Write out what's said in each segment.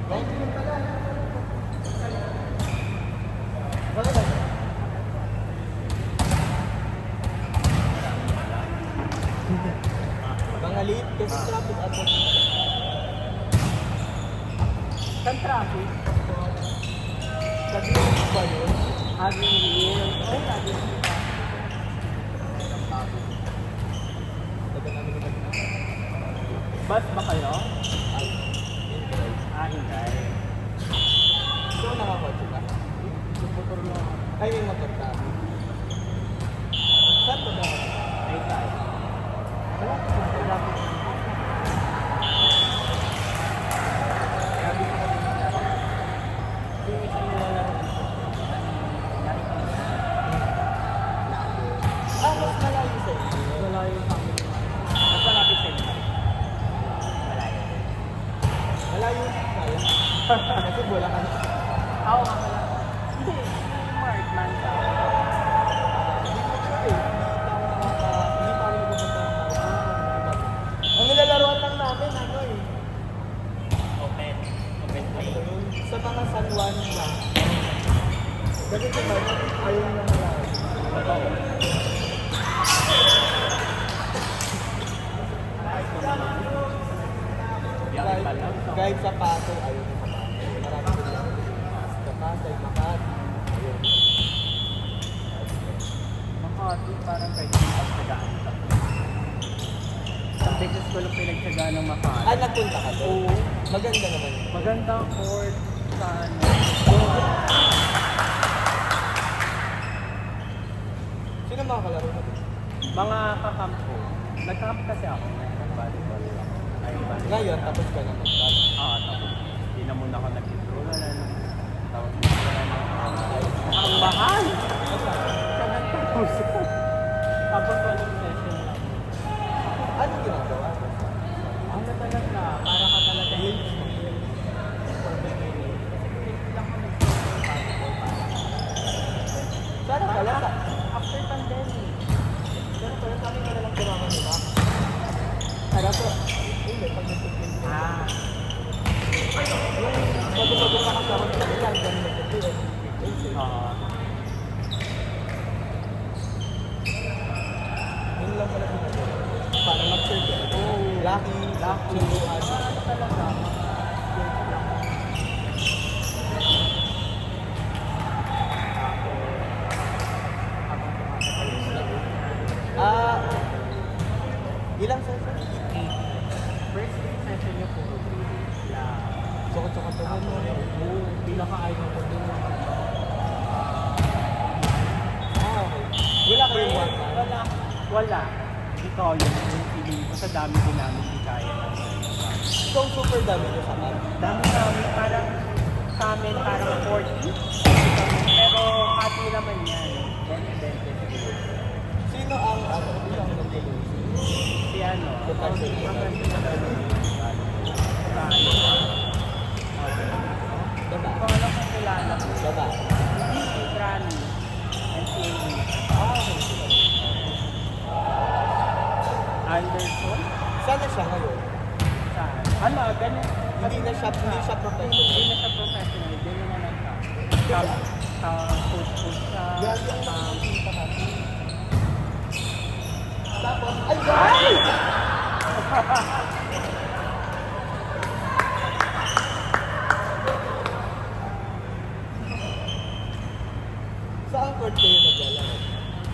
Mga late kasi traffic at Saan traffic? sabi mo ba yun? Having Hill. Oh, Having Hill. Taga namin naman na. Bus ba kayo? Ay, yun guys. Hindi. Ikaw nakakotse ka? Motor lang. Ay, may motor ka. Saan ba ba? Ay, tayo. Wala ka ba? Wala ka ba? Sabi ko kanina. Yung isang nilalaro dito. Ah, mas malayo sa inyo. Malayo sa amin. Mas malapit sa inyo. Malayo. Malayo kaya. Kasi wala ka na. Oo nga pala. Hindi. Yung Mark Manta. Hindi ko sure eh. Hindi pa rin pupunta ng Mark. Ang nilalaroan lang namin, ano eh. Open. Open play. Sa mga San Juan lang. Kasi diba, ayaw na malayo. Yan pala. Kahit sa Paso, ayaw na sa Paso. Marami din lang. Sa Pasay, Makati. Ayun. Makati, parang pwede yung pagsagaan ka. Sa Texas ko lang pinagsagaan ng Makati. Ah, nagpunta ka doon? Oo. Maganda naman. Magandang court sa ano. Sino mga kalaro mo doon? Mga kakamp ko. Nag-camp kasi ako. Nag-volleyball lang. Ay, volleyball. Ngayon, tapos ka na mag-camp. Tapos hindi na muna ako nag-enroll. Tapos ang mahal! 7,000. Tapos walang session lang. Ano ginagawa? Ang natalag na, para ka talaga yun. Sana pala sa... After pandemic. Sana pala sa akin ka nalang kumama nila. Para po. Hindi, pag nag-tikling ko. Bago-bago pa kasama nila. Ilan ka nila nag-tikling. Yun lang pala ginagawa. Para mag-serve. Lucky. Sunduan. Ano talaga? Ah, ilang session? First session niyo po, 3 days lang. Sukot-sukot na mo. Pinaka-ayaw ko din. Ah, okay. Wala kayong one man? Wala. Ikaw yun, yung feeling ko sa dami din namin di kaya na. So, super dami nyo sa man. Dami namin, parang sa amin, parang 40. Pero hati naman yan. 20. Sino ang ilang nagtuloy? Si ano, Potential. Baba. Kung ano kung kilala ko. Baba. Si Granny. NCAA. Ah, okay. Anderson? Saan na siya ngayon? Saan? Ano, ganun. Hindi na siya professional. Hindi na siya professional. Ganun na lang siya. Sa coach siya. Yan yung nakikita natin. Tapos, ay! Ay! Saan court kayo naglalaro?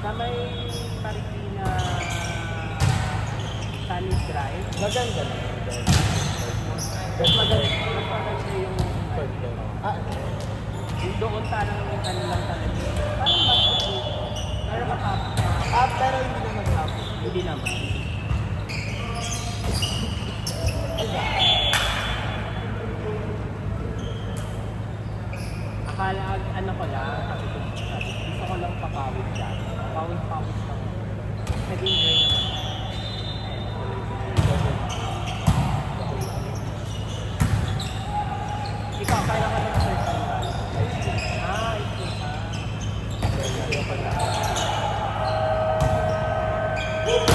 Sa may Marikina Sunny Drive. Maganda na. Mas maganda yung Court doon. Ah, doon parang yung kanilang talaga. Parang basketball. Pero matapos. pero hindi naman hapon. Hindi naman. Ay, ba? Akala ano ko lang, gusto ko lang papawid dyan. Pawid lang. Nag-enjoy naman. Ikaw, kaya ka nag-search ang bala. Ito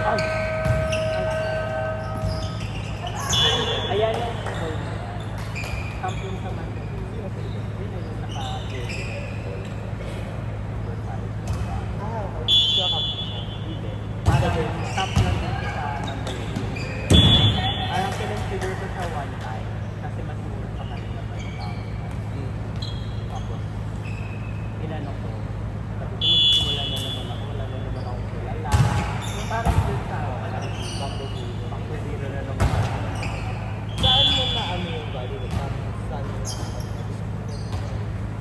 ka. Ayan yung champion sa Mandaluyong. Sino sila? Yun na yung naka-jersey na football. Number 5. Ah, okay. Siya ka. Hindi. Parang top lang din siya sa Mandaluyong. Parang kinonsider ko siya one time kasi mas mura sa kanila pa yung tao. Tapos, inano ko. Sabi ko, magsimula na naman ako. Wala na naman akong kilala. Yung parang dun sa back to zero na naman. Saan mo na ano yung value? Saan mo na?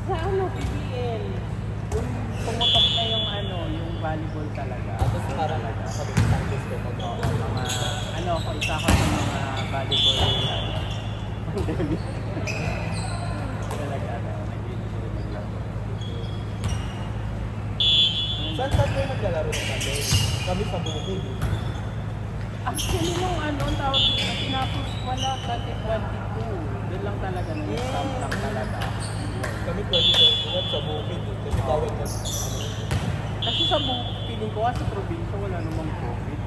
Sa ano, PBL. Yung pumutok na yung ano, yung volleyball talaga. Tapos parang sabi ko, practice ko mag Oo, mga, ano ako, isa ko sa mga volleyball talaga, ano, nag-enjoy maglaro. Saan kayo naglalaro ng Sunday? Kami sa Bukid. Actually, nung ano, tawag dito, tinapos wala, 2022. Doon lang talaga, nung stop lang talaga. Kami 2021 sa Bukid. Kasi bawal na. Kasi sa feeling ko, sa probinsya, wala namang COVID.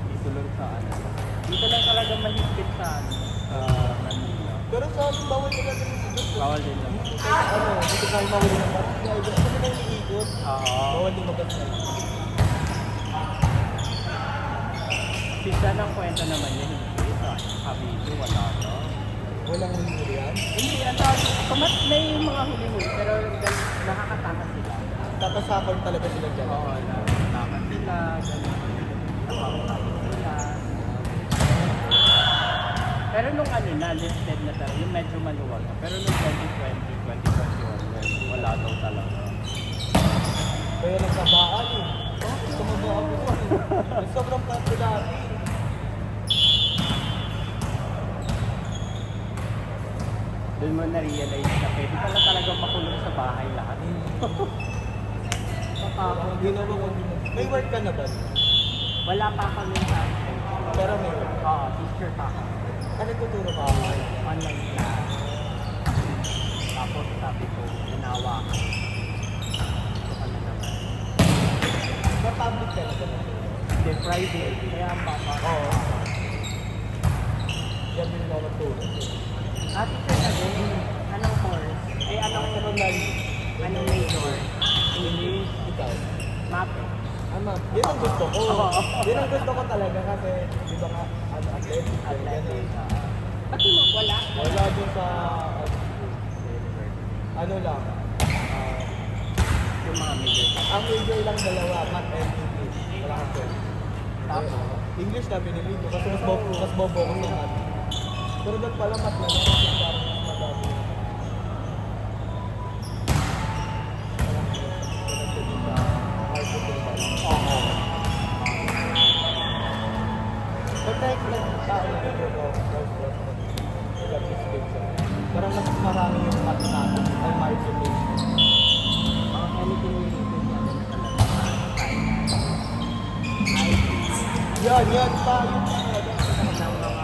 Dito lang sa ano. Dito lang talaga mahigpit sa ano, sa Manila. Pero sa amin, bawal nila din yung ikot. Bawal din lang. Ano, dito tayo mawala ng barangay. Kasi na yung ikot. Oo. Bawal din mag-asal. Pisa ng kwento naman yun, hindi. Sa Cavite, wala na. Walang huli yan. Hindi, ang tawag, may mga huli-huli, pero nakakatakas sila. Tatasakon talaga sila dyan. Oo, nakakatakas sila, gano'n. Nakakatakas sila. Pero nung ano na, listed na talaga, yung medyo maluwag na. Pero nung 2020, 2021, wala daw talaga. Kaya nagsabaan eh. Tumaba ako. Sobrang kanto dati. Doon mo na-realize na pwede pala talaga makulong sa bahay lahat. Ang ginawa ko din. May work ka na ba? Wala pa kami sa Pero may work. Oo, teacher pa ako. Ano tuturo ka? Online class. Tapos sabi ko, ginawa ko. Ano naman. Sa public ka na ba? Hindi, Friday. Kaya ang papa. Oo. Yan din ako tuturo. Teacher na din. Anong course? Ay, anong major? English. Ikaw. Math. Ano? Yun ang gusto ko. Oo. Yun ang gusto ko talaga kasi di ba nga athletic. Athletic. Pati mo, wala? Wala dun sa ano lang. Yung mga major. Ang major lang dalawa, math and English. Wala kang choice. Tapos? English na pinili ko kasi mas bobo ko sa math. Pero doon pala math na lang kasi parang mas madami. Parang pinagsabi sa marketing ba? Oo. But like, tao na ito ko, parang mas marami yung mathematics ay marketing. Mga anything related na din talaga. IT. Yan pa, yun talaga. Ng mga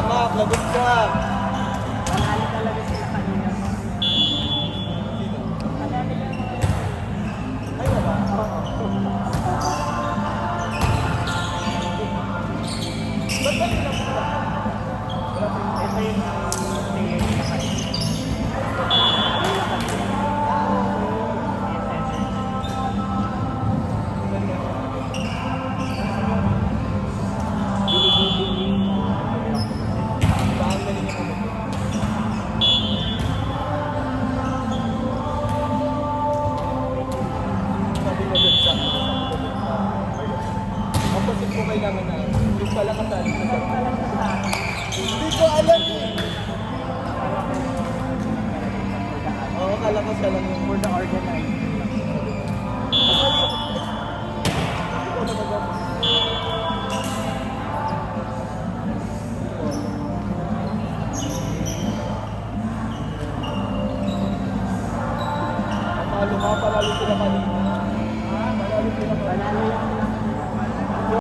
Mak, lagot ka! panalo talaga sila kanina. Sino? Panalo lang mga Ay, wala. Ba't ba sila mo? Wala pa yung ito yung player nila kanina. Baka galing yung ano. Sabi ko dun sa opposite ko kailangan na yung pala kasali sa hindi ko alam eh. Oo, kala ko siya lang yung For the organized. kasali ako. Hindi ko alam agad. Mga panalo sila kanina. Panalo sila kanina.